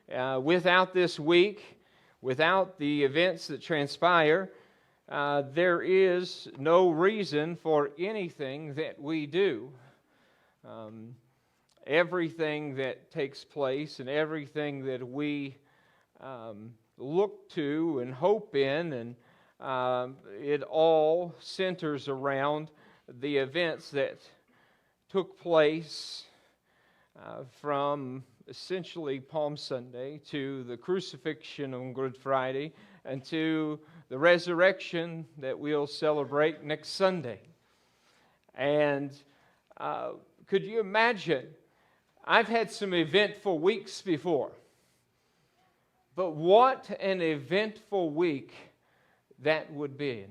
without this week, without the events that transpire, there is no reason for anything that we do. Everything that takes place and everything that we look to and hope in, and it all centers around the events that took place from essentially Palm Sunday to the crucifixion on Good Friday and to the resurrection that we'll celebrate next Sunday. And could you imagine? I've had some eventful weeks before. But what an eventful week that would be.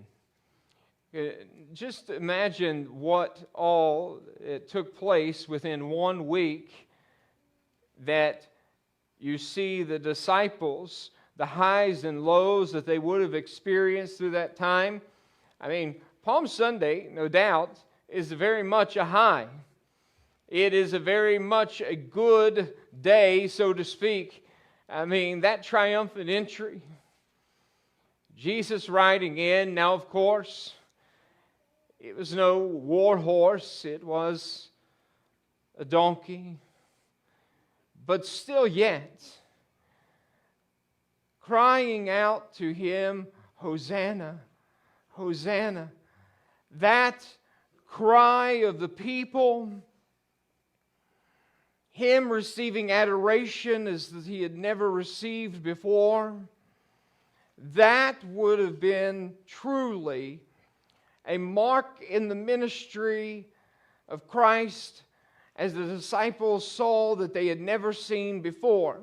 Just imagine what all it took place within 1 week, that you see the disciples, the highs and lows that they would have experienced through that time. I mean, Palm Sunday, no doubt, is very much a high. It is a very much a good day, so to speak. I mean, that triumphant entry, Jesus riding in. Now, of course, it was no war horse. It was a donkey. But still yet, crying out to Him, Hosanna, Hosanna. That cry of the people, Him receiving adoration as He had never received before, that would have been truly a mark in the ministry of Christ, as the disciples saw that they had never seen before.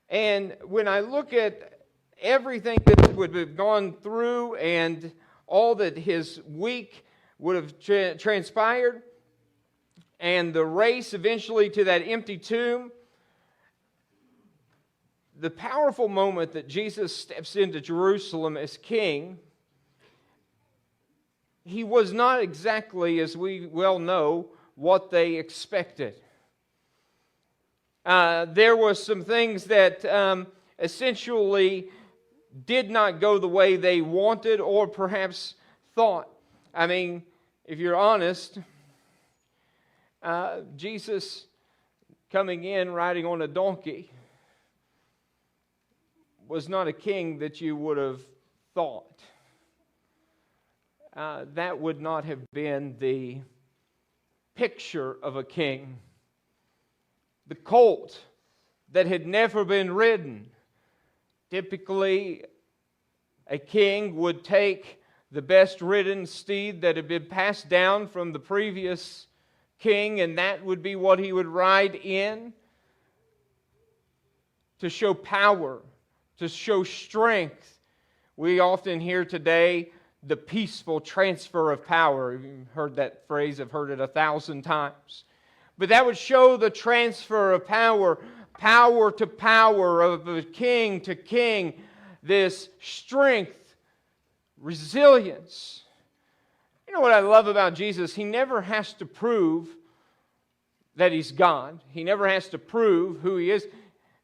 And when I look at everything that would have gone through and all that His week would have transpired, and the race eventually to that empty tomb, the powerful moment that Jesus steps into Jerusalem as king, He was not exactly, as we well know, what they expected. There were some things that essentially did not go the way they wanted or perhaps thought. I mean, if you're honest, Jesus coming in riding on a donkey was not a king that you would have thought. That would not have been the picture of a king. The colt that had never been ridden. Typically, a king would take the best ridden steed that had been passed down from the previous king, and that would be what he would ride in to show power, to show strength. We often hear today the peaceful transfer of power. You've heard that phrase, I've heard it 1,000 times. But that would show the transfer of power, power to power, of king to king, this strength, resilience. You know what I love about Jesus? He never has to prove that He's God. He never has to prove who He is.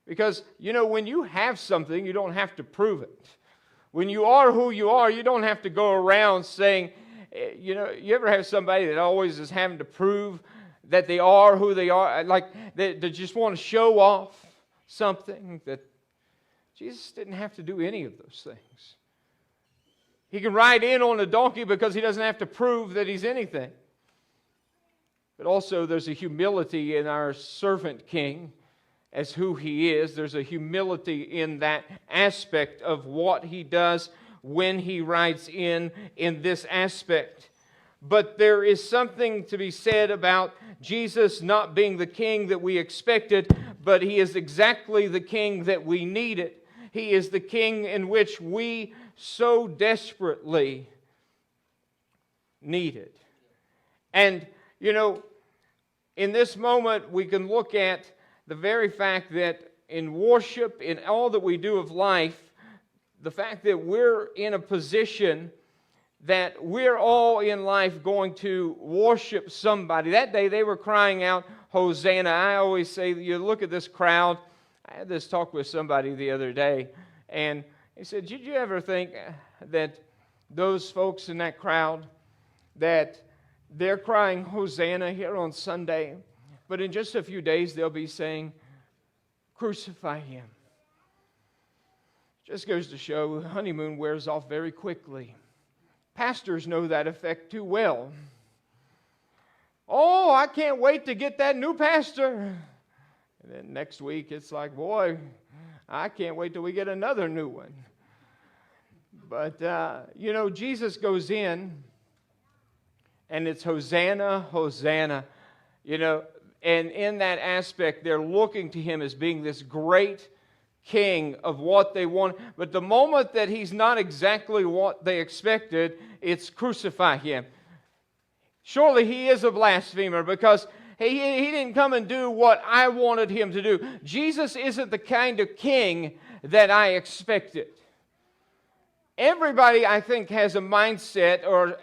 Because, you know, when you have something, you don't have to prove it. When you are who you are, you don't have to go around saying, you know, you ever have somebody that always is having to prove that they are who they are, like they just want to show off something? That Jesus didn't have to do any of those things. He can ride in on a donkey because He doesn't have to prove that He's anything. But also there's a humility in our servant king as who He is. There's a humility in that aspect of what He does when He rides in this aspect. But there is something to be said about Jesus not being the king that we expected, but He is exactly the king that we needed. He is the king in which we so desperately needed. And, you know, in this moment we can look at the very fact that in worship, in all that we do of life, the fact that we're in a position that we're all in life going to worship somebody. That day they were crying out, Hosanna. I always say, you look at this crowd, I had this talk with somebody the other day, and he said, did you ever think that those folks in that crowd, that they're crying Hosanna here on Sunday, but in just a few days they'll be saying, crucify him. Just goes to show honeymoon wears off very quickly. Pastors know that effect too well. Oh, I can't wait to get that new pastor. And then next week it's like, boy, I can't wait till we get another new one. But, Jesus goes in, and it's Hosanna, Hosanna. And in that aspect, they're looking to him as being this great king of what they want. But the moment that he's not exactly what they expected, it's crucify him. Surely he is a blasphemer, because he didn't come and do what I wanted him to do. Jesus isn't the kind of king that I expected. Everybody, I think, has a mindset or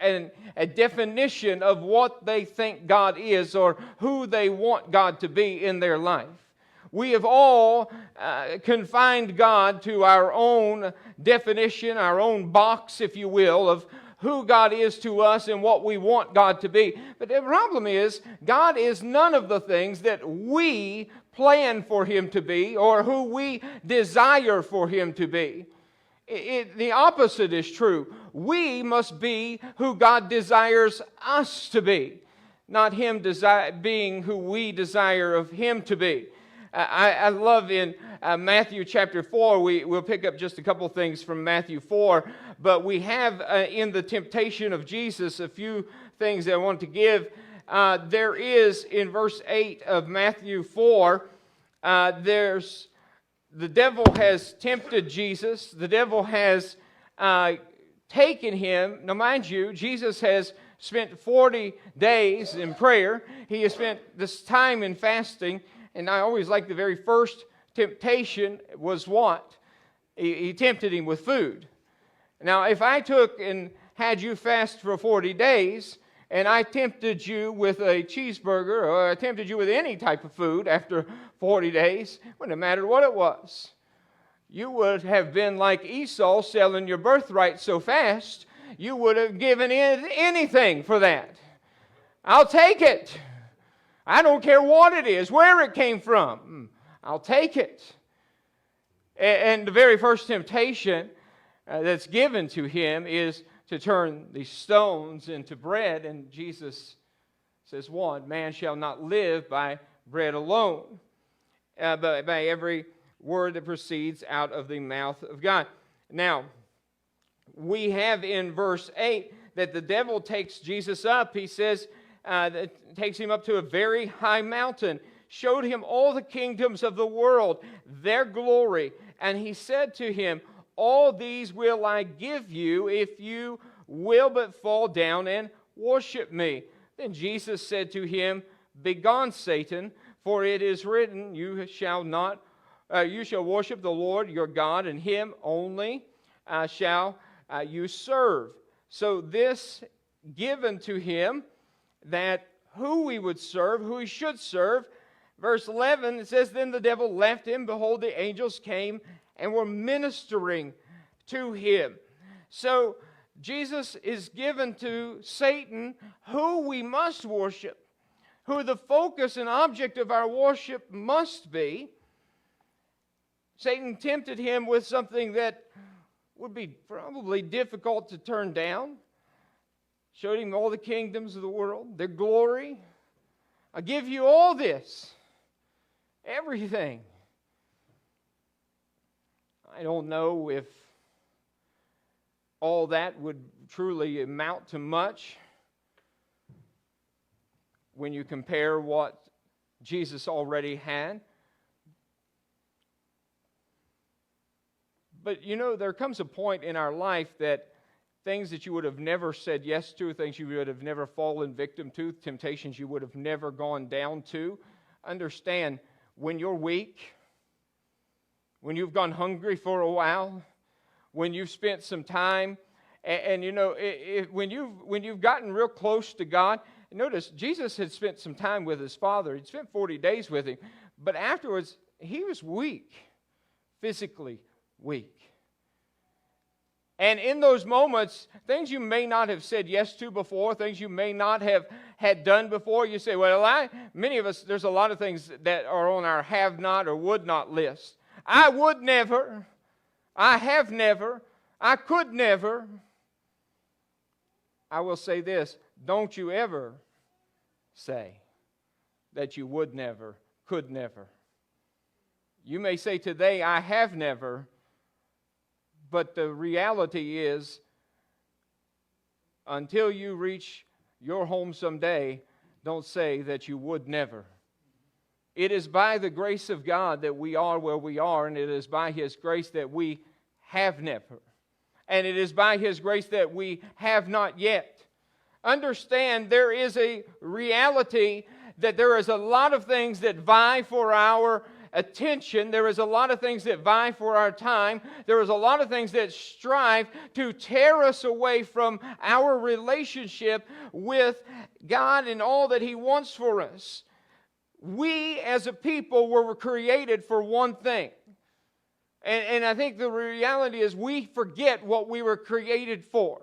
a definition of what they think God is or who they want God to be in their life. We have all confined God to our own definition, our own box, if you will, of who God is to us and what we want God to be. But the problem is, God is none of the things that we plan for him to be or who we desire for him to be. The opposite is true. We must be who God desires us to be, not him being who we desire of him to be. I love in Matthew chapter 4, we'll pick up just a couple things from Matthew 4, but we have in the temptation of Jesus a few things that I want to give. There is in verse 8 of Matthew 4, the devil has tempted Jesus. The devil has taken him. Now, mind you, Jesus has spent 40 days in prayer. He has spent this time in fasting. And I always like the very first temptation was what? He tempted him with food. Now, if I took and had you fast for 40 days, and I tempted you with a cheeseburger, or I tempted you with any type of food after 40 days, it wouldn't have mattered what it was. You would have been like Esau selling your birthright so fast, you would have given anything for that. I'll take it. I don't care what it is, where it came from. I'll take it. And the very first temptation that's given to him is to turn these stones into bread. And Jesus says, "One man shall not live by bread alone, but by every word that proceeds out of the mouth of God." Now, we have in verse 8 that the devil takes Jesus up. He says, takes him up to a very high mountain, showed him all the kingdoms of the world, their glory. And he said to him, "All these will I give you if you will but fall down and worship me." Then Jesus said to him, "Begone, Satan, for it is written, you shall worship the Lord your God, and him only shall you serve." So this given to him, that who he would serve, who he should serve. Verse 11, it says, "Then the devil left him. Behold, the angels came and were ministering to him." So Jesus is given to Satan who we must worship, who the focus and object of our worship must be. Satan tempted him with something that would be probably difficult to turn down. Showed him all the kingdoms of the world, their glory. "I'll give you all this, everything." I don't know if all that would truly amount to much when you compare what Jesus already had. But there comes a point in our life that things that you would have never said yes to, things you would have never fallen victim to, temptations you would have never gone down to. Understand, when you're weak, when you've gone hungry for a while, when you've spent some time, and when you've gotten real close to God. Notice, Jesus had spent some time with his Father. He'd spent 40 days with him. But afterwards, he was weak, physically weak. And in those moments, things you may not have said yes to before, things you may not have had done before, you say, well, many of us, there's a lot of things that are on our have not or would not list. I would never. I have never. I could never. I will say this, don't you ever say that you would never, could never. You may say today, I have never, but the reality is, until you reach your home someday, don't say that you would never. It is by the grace of God that we are where we are, and it is by His grace that we have never. And it is by His grace that we have not yet. Understand, there is a reality that there is a lot of things that vie for our attention. There is a lot of things that vie for our time. There is a lot of things that strive to tear us away from our relationship with God and all that He wants for us. We as a people were created for one thing. And I think the reality is we forget what we were created for.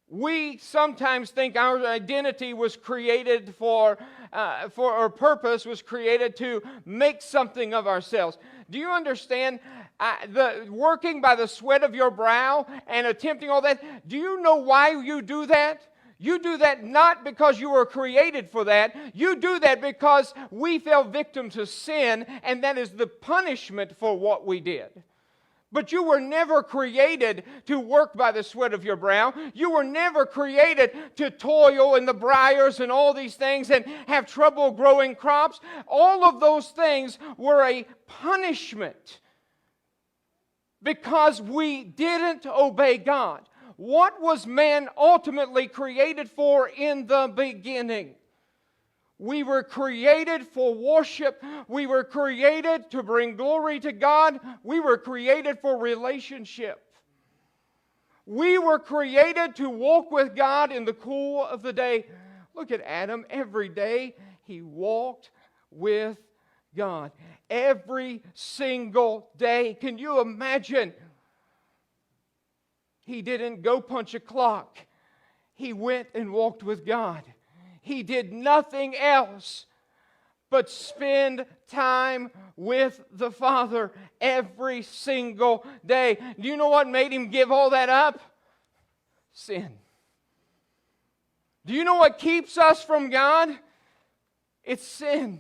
We sometimes think our identity was created for our purpose was created to make something of ourselves. Do you understand the working by the sweat of your brow and attempting all that? Do you know why you do that? You do that not because you were created for that. You do that because we fell victim to sin, and that is the punishment for what we did. But you were never created to work by the sweat of your brow. You were never created to toil in the briars and all these things and have trouble growing crops. All of those things were a punishment because we didn't obey God. What was man ultimately created for in the beginning? We were created for worship. We were created to bring glory to God. We were created for relationship. We were created to walk with God in the cool of the day. Look at Adam. Every day he walked with God. Every single day. Can you imagine? He didn't go punch a clock. He went and walked with God. He did nothing else but spend time with the Father every single day. Do you know what made him give all that up? Sin. Do you know what keeps us from God? It's sin.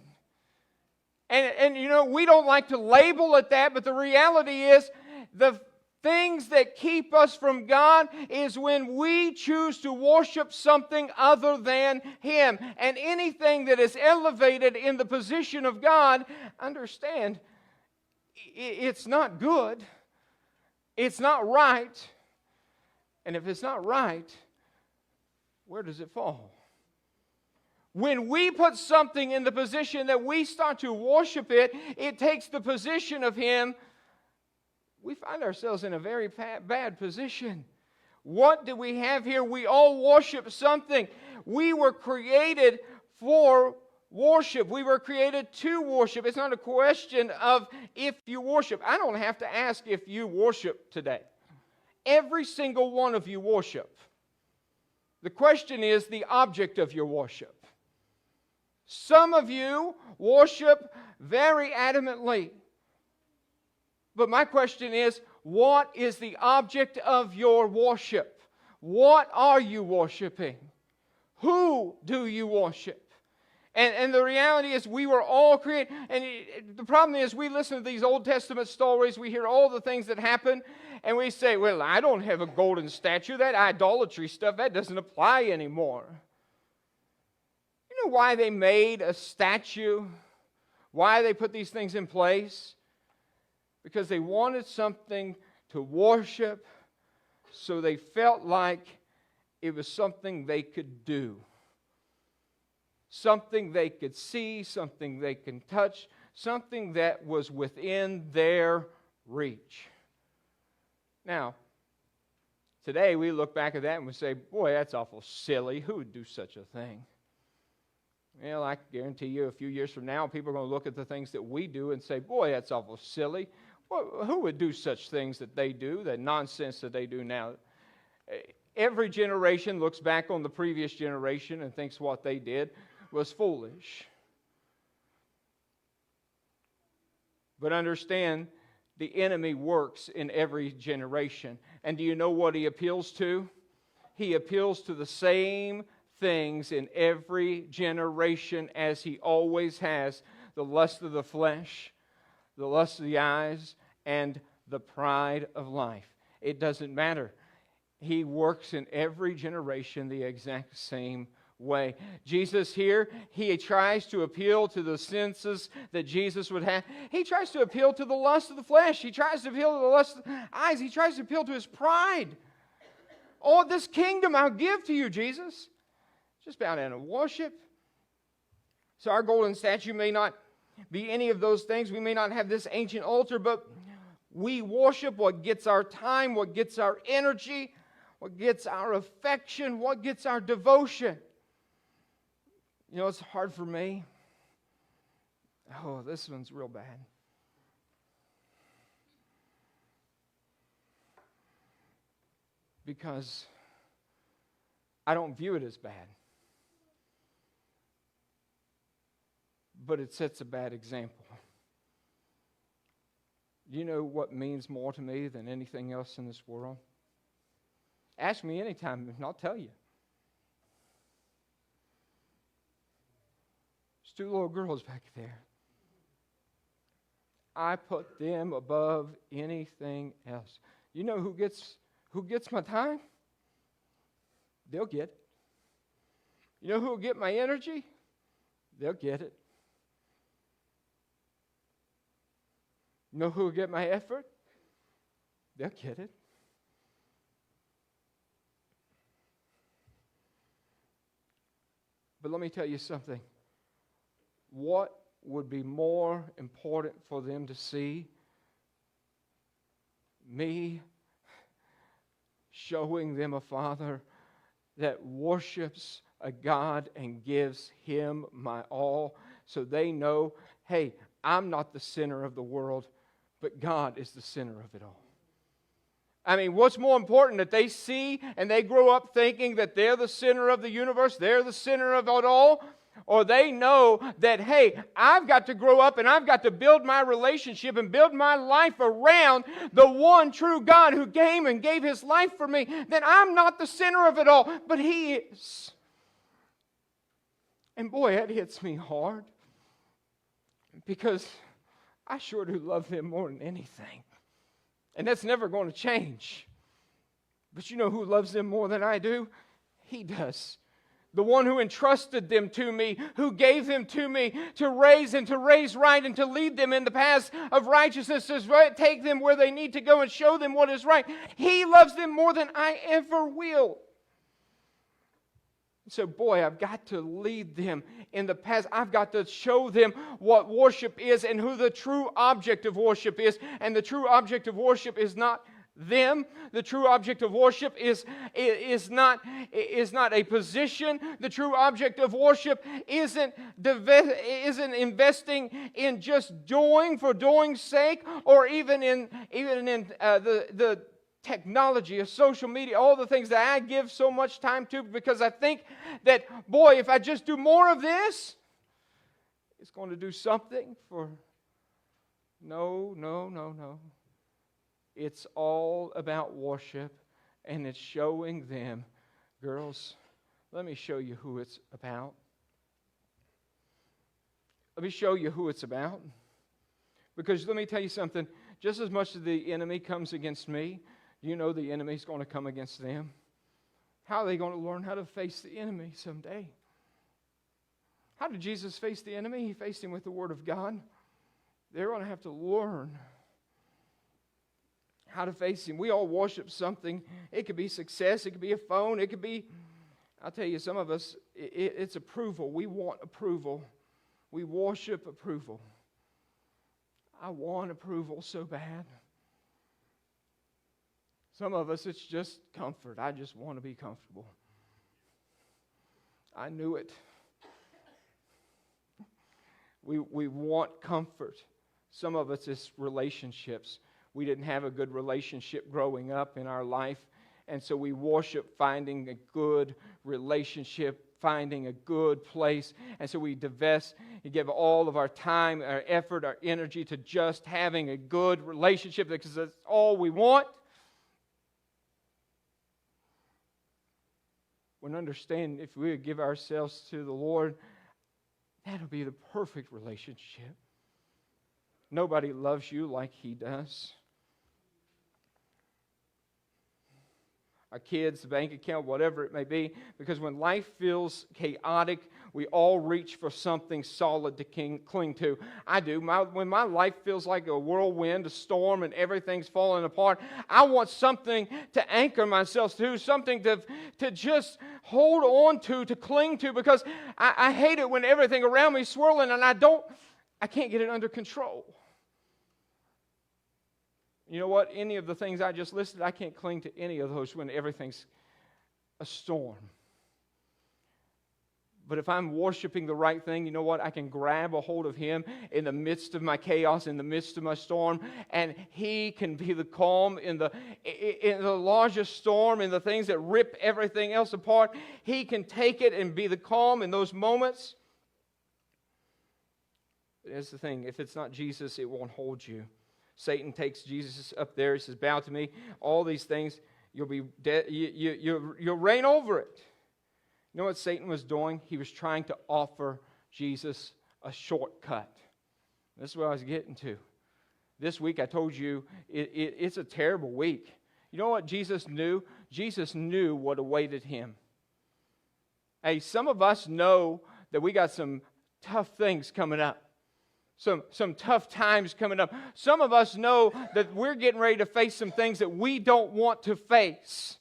And you know, we don't like to label it that, but the reality is the things that keep us from God is when we choose to worship something other than Him. And anything that is elevated in the position of God, understand, it's not good. It's not right. And if it's not right, where does it fall? When we put something in the position that we start to worship it, it takes the position of Him. We find ourselves in a very bad position. What do we have here? We all worship something. We were created for worship. We were created to worship. It's not a question of if you worship. I don't have to ask if you worship today. Every single one of you worship. The question is the object of your worship. Some of you worship very adamantly. But my question is, what is the object of your worship? What are you worshiping? Who do you worship? And the reality is we were all created. And the problem is we listen to these Old Testament stories. We hear all the things that happen. And we say, well, I don't have a golden statue. That idolatry stuff, that doesn't apply anymore. You know why they made a statue? Why they put these things in place? Because they wanted something to worship, so they felt like it was something they could do. Something they could see, something they can touch, something that was within their reach. Now, today we look back at that and we say, boy, that's awful silly. Who would do such a thing? Well, I guarantee you a few years from now, people are going to look at the things that we do and say, boy, that's awful silly. Well, who would do such things that they do, that nonsense that they do now? Every generation looks back on the previous generation and thinks what they did was foolish. But understand, the enemy works in every generation. And do you know what he appeals to? He appeals to the same things in every generation as he always has: the lust of the flesh, the lust of the eyes, and the pride of life. It doesn't matter. He works in every generation the exact same way. Jesus here, he tries to appeal to the senses that Jesus would have. He tries to appeal to the lust of the flesh. He tries to appeal to the lust of the eyes. He tries to appeal to his pride. All this kingdom I'll give to you, Jesus. Just bow down and worship. So our golden statue may not be any of those things. We may not have this ancient altar, but we worship what gets our time, what gets our energy, what gets our affection, what gets our devotion. You know, it's hard for me. Oh, this one's real bad. Because I don't view it as bad. But it sets a bad example. You know what means more to me than anything else in this world? Ask me anytime and I'll tell you. There's two little girls back there. I put them above anything else. You know who gets my time? They'll get it. You know who will get my energy? They'll get it. You know who will get my effort? They'll get it. But let me tell you something. What would be more important for them to see? Me showing them a Father that worships a God and gives Him my all, so they know, hey, I'm not the center of the world, but God is the center of it all. I mean, what's more important, that they see and they grow up thinking that they're the center of the universe, they're the center of it all, or they know that, hey, I've got to grow up and I've got to build my relationship and build my life around the one true God who came and gave His life for me, that I'm not the center of it all, but He is. And boy, that hits me hard, because I sure do love them more than anything. And that's never going to change. But you know who loves them more than I do? He does. The one who entrusted them to me, who gave them to me to raise right and to lead them in the paths of righteousness, to take them where they need to go and show them what is right. He loves them more than I ever will. So, boy, I've got to lead them in the path. I've got to show them what worship is and who the true object of worship is. And the true object of worship is not them. The true object of worship is not a position. The true object of worship isn't investing in just doing for doing's sake, or even in the technology of social media, all the things that I give so much time to, because I think that, boy, if I just do more of this, it's going to do something for... No. It's all about worship, and it's showing them, girls, let me show you who it's about. Let me show you who it's about. Because let me tell you something, just as much as the enemy comes against me, you know the enemy's going to come against them. How are they going to learn how to face the enemy someday? How did Jesus face the enemy? He faced him with the Word of God. They're going to have to learn how to face him. We all worship something. It could be success. It could be a phone. It could be, I'll tell you, some of us, it's approval. We want approval. We worship approval. I want approval so bad. Some of us, it's just comfort. I just want to be comfortable. I knew it. We want comfort. Some of us is relationships. We didn't have a good relationship growing up in our life, and so we worship finding a good relationship, finding a good place, and so we divest and give all of our time, our effort, our energy to just having a good relationship because that's all we want. When understanding, if we would give ourselves to the Lord, that'll be the perfect relationship. Nobody loves you like He does. Our kids, the bank account, whatever it may be, because when life feels chaotic, we all reach for something solid to cling to. I do. When my life feels like a whirlwind, a storm, and everything's falling apart, I want something to anchor myself to, something to just hold on to cling to, because I hate it when everything around me is swirling and I can't get it under control. You know what? Any of the things I just listed, I can't cling to any of those when everything's a storm. But if I'm worshiping the right thing, you know what? I can grab a hold of Him in the midst of my chaos, in the midst of my storm, and He can be the calm in the largest storm, in the things that rip everything else apart. He can take it and be the calm in those moments. But here's the thing. If it's not Jesus, it won't hold you. Satan takes Jesus up there. He says, bow to me. All these things, you'll be dead. You'll reign over it. You know what Satan was doing? He was trying to offer Jesus a shortcut. This is what I was getting to. This week, I told you, it's a terrible week. You know what Jesus knew? Jesus knew what awaited Him. Hey, some of us know that we got some tough things coming up. Some tough times coming up. Some of us know that we're getting ready to face some things that we don't want to face.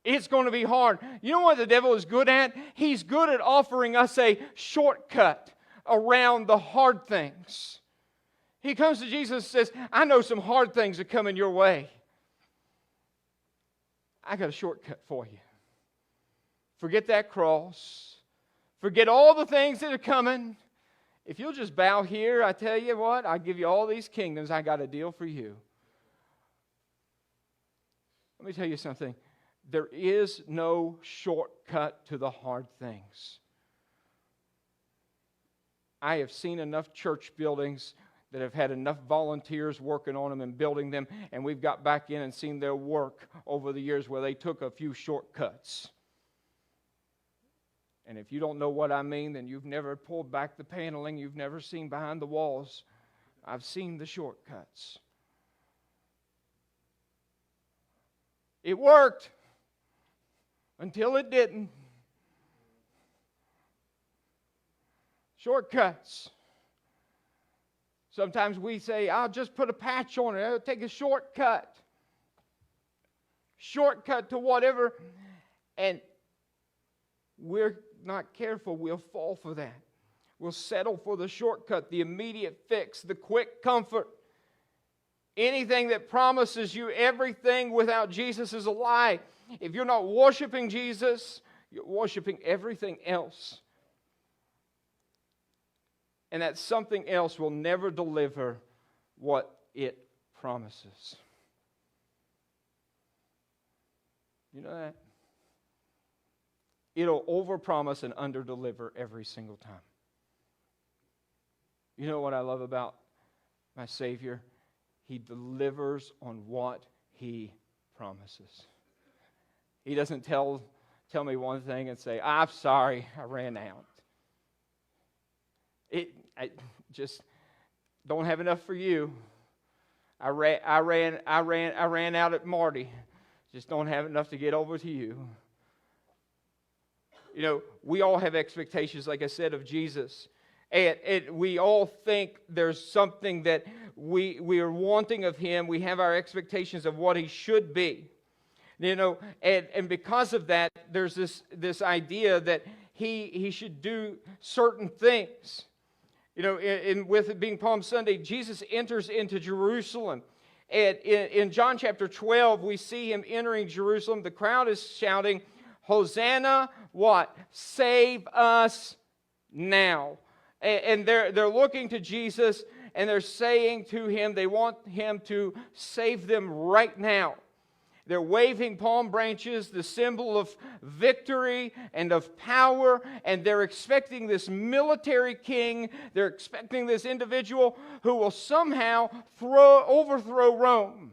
It's going to be hard. You know what the devil is good at? He's good at offering us a shortcut around the hard things. He comes to Jesus and says, I know some hard things are coming your way. I got a shortcut for you. Forget that cross. Forget all the things that are coming. If you'll just bow here, I tell you what, I'll give you all these kingdoms. I got a deal for you. Let me tell you something. There is no shortcut to the hard things. I have seen enough church buildings that have had enough volunteers working on them and building them, and we've got back in and seen their work over the years where they took a few shortcuts. And if you don't know what I mean, then you've never pulled back the paneling. You've never seen behind the walls. I've seen the shortcuts. It worked until it didn't. Shortcuts. Sometimes we say, I'll just put a patch on it. I'll take a shortcut. Shortcut to whatever. And we're not careful, we'll fall for that. We'll settle for the shortcut, the immediate fix, the quick comfort. Anything that promises you everything without Jesus is a lie. If you're not worshiping Jesus, you're worshiping everything else. And that something else will never deliver what it promises. You know that? It'll overpromise and underdeliver every single time. You know what I love about my Savior? He delivers on what He promises. He doesn't tell me one thing and say, I'm sorry, I ran out. I just don't have enough for you. I ran out at Marty. Just don't have enough to get over to you. You know, we all have expectations, like I said, of Jesus. And we all think there's something that we are wanting of Him. We have our expectations of what He should be. You know, and because of that, there's this idea that He should do certain things. You know, with it being Palm Sunday, Jesus enters into Jerusalem. And in John chapter 12, we see Him entering Jerusalem. The crowd is shouting, Hosanna, what? Save us now. And they're looking to Jesus, and they're saying to him, they want him to save them right now. They're waving palm branches, the symbol of victory and of power, and they're expecting this military king. They're expecting this individual who will somehow overthrow Rome.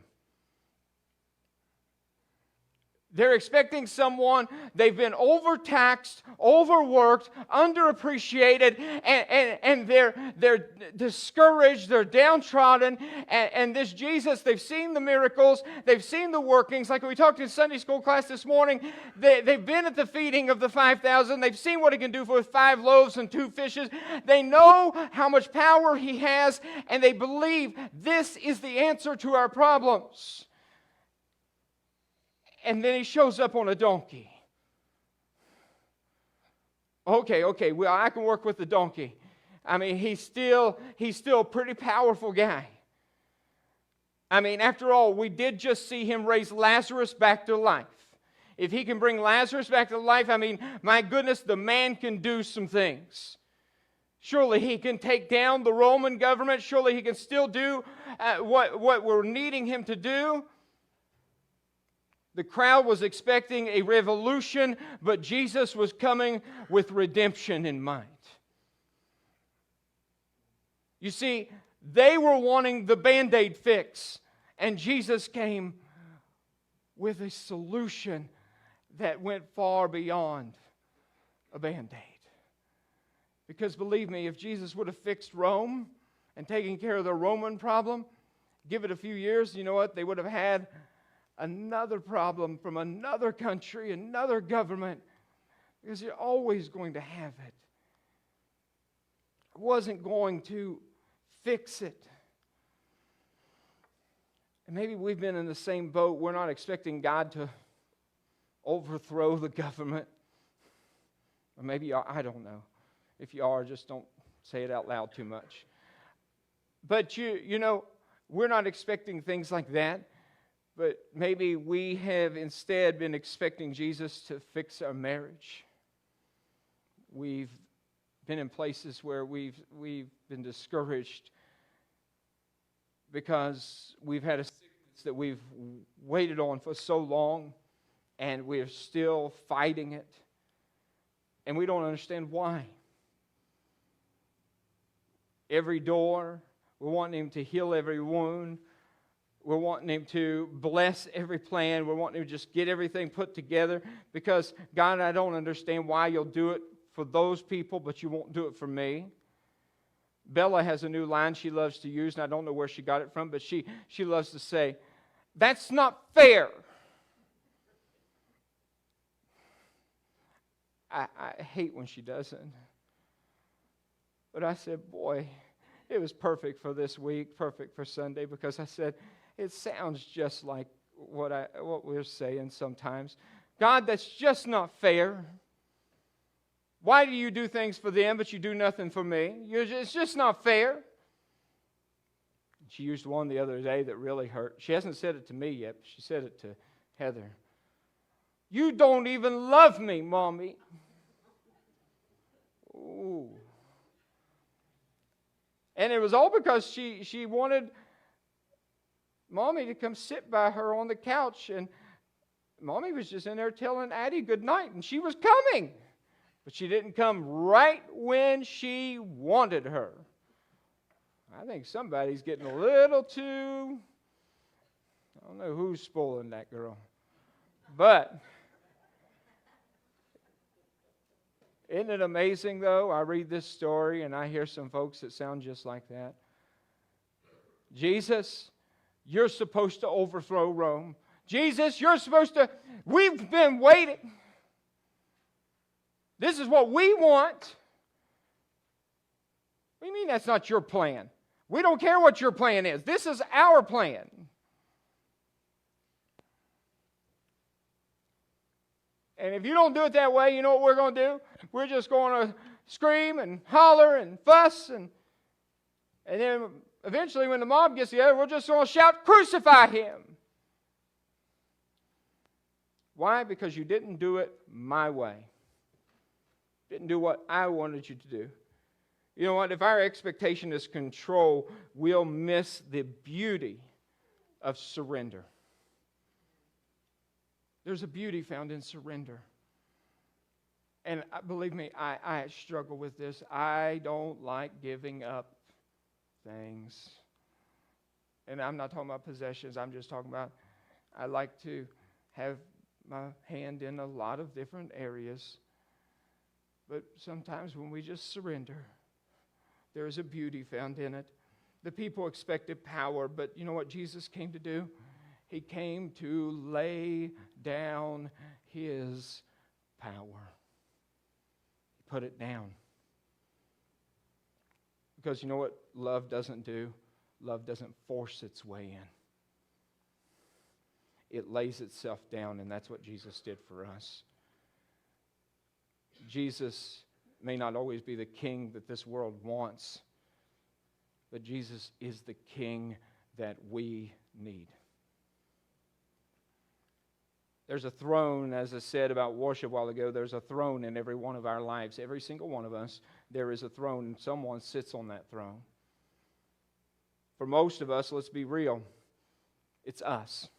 They're expecting someone, they've been overtaxed, overworked, underappreciated, and they're discouraged, they're downtrodden. And this Jesus, they've seen the miracles, they've seen the workings. Like we talked in Sunday school class this morning, they've been at the feeding of the 5,000. They've seen what he can do with 5 loaves and 2 fishes. They know how much power he has, and they believe this is the answer to our problems. And then he shows up on a donkey. Okay, well, I can work with the donkey. I mean, he's still a pretty powerful guy. I mean, after all, we did just see him raise Lazarus back to life. If he can bring Lazarus back to life, I mean, my goodness, the man can do some things. Surely he can take down the Roman government. Surely he can still do what we're needing him to do. The crowd was expecting a revolution, but Jesus was coming with redemption in mind. You see, they were wanting the Band-Aid fix, and Jesus came with a solution that went far beyond a Band-Aid. Because believe me, if Jesus would have fixed Rome and taken care of the Roman problem, give it a few years, you know what? They would have had another problem from another country, another government, because you're always going to have it. It wasn't going to fix it. And maybe we've been in the same boat. We're not expecting God to overthrow the government. Or maybe you are, I don't know. If you are, just don't say it out loud too much. But you know, we're not expecting things like that. But maybe we have instead been expecting Jesus to fix our marriage. We've been in places where we've been discouraged because we've had a sickness that we've waited on for so long, and we're still fighting it, and we don't understand why. Every door, we're wanting Him to heal every wound. We're wanting Him to bless every plan. We're wanting Him to just get everything put together because, God, I don't understand why You'll do it for those people, but You won't do it for me. Bella has a new line she loves to use, and I don't know where she got it from, but she loves to say, "That's not fair." I hate when she doesn't. But I said, boy, it was perfect for this week, perfect for Sunday, because I said, it sounds just like what we're saying sometimes. God, that's just not fair. Why do You do things for them, but You do nothing for me? It's just not fair. She used one the other day that really hurt. She hasn't said it to me yet, but she said it to Heather. "You don't even love me, Mommy." Ooh. And it was all because she wanted Mommy to come sit by her on the couch, and Mommy was just in there telling Addie good night, and she was coming. But she didn't come right when she wanted her. I think somebody's getting a little too, I don't know who's spoiling that girl. But isn't it amazing, though? I read this story, and I hear some folks that sound just like that. Jesus, You're supposed to overthrow Rome. Jesus, You're supposed to, we've been waiting. This is what we want. What do you mean that's not Your plan? We don't care what Your plan is. This is our plan. And if You don't do it that way, you know what we're going to do? We're just going to scream and holler and fuss. And then eventually when the mob gets together, we're just going to shout, "Crucify Him." Why? Because you didn't do it my way. Didn't do what I wanted you to do. You know what? If our expectation is control, we'll miss the beauty of surrender. There's a beauty found in surrender. And believe me, I struggle with this. I don't like giving up things. And I'm not talking about possessions. I'm just talking about I like to have my hand in a lot of different areas. But sometimes when we just surrender, there is a beauty found in it. The people expected power, but you know what Jesus came to do? He came to lay down his power. He put it down. Because you know what love doesn't do? Love doesn't force its way in. It lays itself down, and that's what Jesus did for us. Jesus may not always be the king that this world wants, but Jesus is the king that we need. There's a throne, as I said about worship a while ago, there's a throne in every one of our lives. Every single one of us, there is a throne, and someone sits on that throne. For most of us, let's be real, it's us.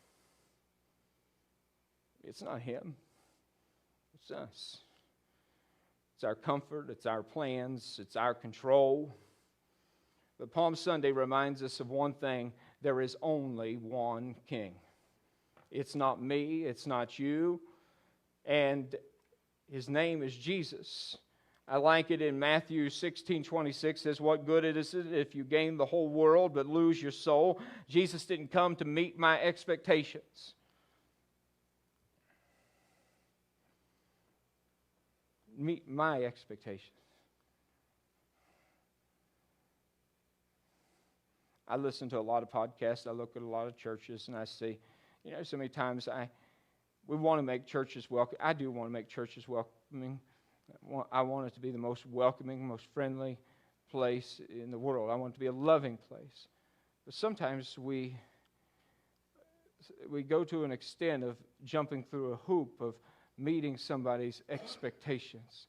It's not him. It's us. It's our comfort, it's our plans, it's our control. But Palm Sunday reminds us of one thing: there is only one king. It's not me, it's not you, and his name is Jesus. I like it in Matthew 16:26, says, "What good it is if you gain the whole world but lose your soul?" Jesus didn't come to meet my expectations. Meet my expectations. I listen to a lot of podcasts. I look at a lot of churches, and I see, so many times we want to make churches welcome. I do want to make churches welcoming. I want it to be the most welcoming, most friendly place in the world. I want it to be a loving place. But sometimes we go to an extent of jumping through a hoop of meeting somebody's expectations.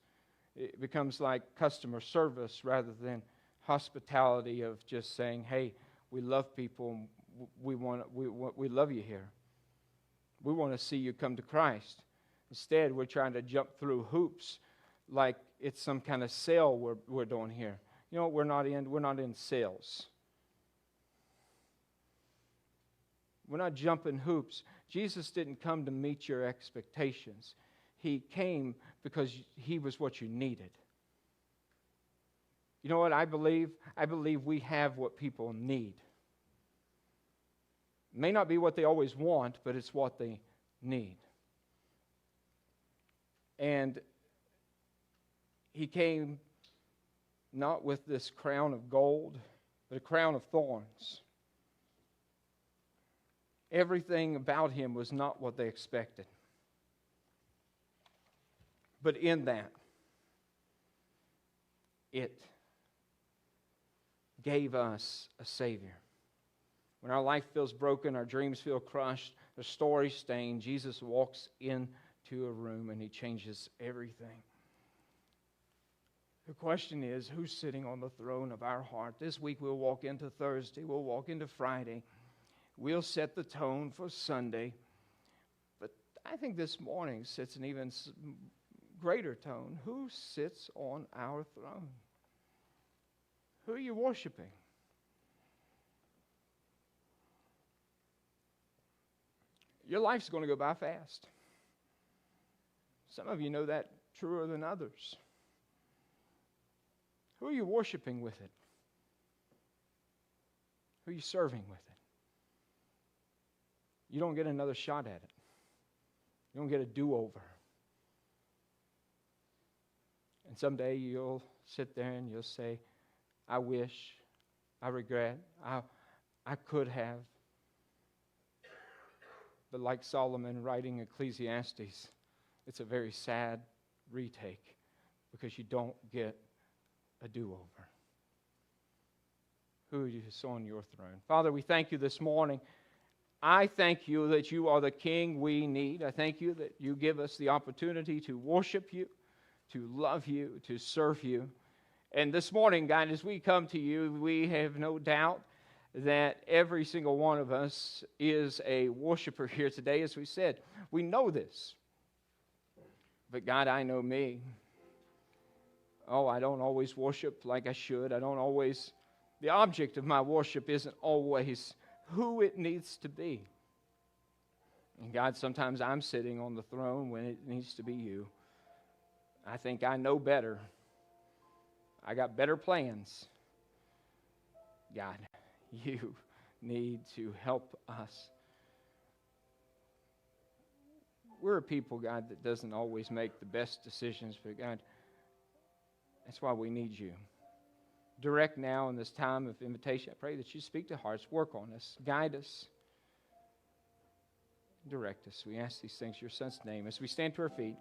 It becomes like customer service rather than hospitality of just saying, "Hey, we love people. We love you here. We want to see you come to Christ." Instead, we're trying to jump through hoops like it's some kind of sale we're doing here. You know what we're not in sales. We're not jumping hoops. Jesus didn't come to meet your expectations. He came because he was what you needed. You know what I believe? I believe we have what people need. It may not be what they always want, but it's what they need. And he came not with this crown of gold, but a crown of thorns. Everything about him was not what they expected. But in that, it gave us a Savior. When our life feels broken, our dreams feel crushed, the story stained, Jesus walks into a room and he changes everything. The question is, who's sitting on the throne of our heart? This week we'll walk into Thursday, we'll walk into Friday. We'll set the tone for Sunday. But I think this morning sets an even greater tone. Who sits on our throne? Who are you worshiping? Your life's going to go by fast. Some of you know that truer than others. Who are you worshiping with it? Who are you serving with it? You don't get another shot at it. You don't get a do-over. And someday you'll sit there and you'll say, "I wish, I regret, I could have." But like Solomon writing Ecclesiastes, it's a very sad retake because you don't get a do-over. Who is on your throne? Father, we thank you this morning. I thank you that you are the King we need. I thank you that you give us the opportunity to worship you, to love you, to serve you. And this morning, God, as we come to you, we have no doubt that every single one of us is a worshiper here today. As we said, we know this. But God, I know me. Oh, I don't always worship like I should. The object of my worship isn't always who it needs to be. And God, sometimes I'm sitting on the throne when it needs to be you. I think I know better. I got better plans. God, you need to help us. We're a people, God, that doesn't always make the best decisions, but God, that's why we need you. Direct now in this time of invitation. I pray that you speak to hearts, work on us, guide us, direct us. We ask these things in your Son's name as we stand to our feet.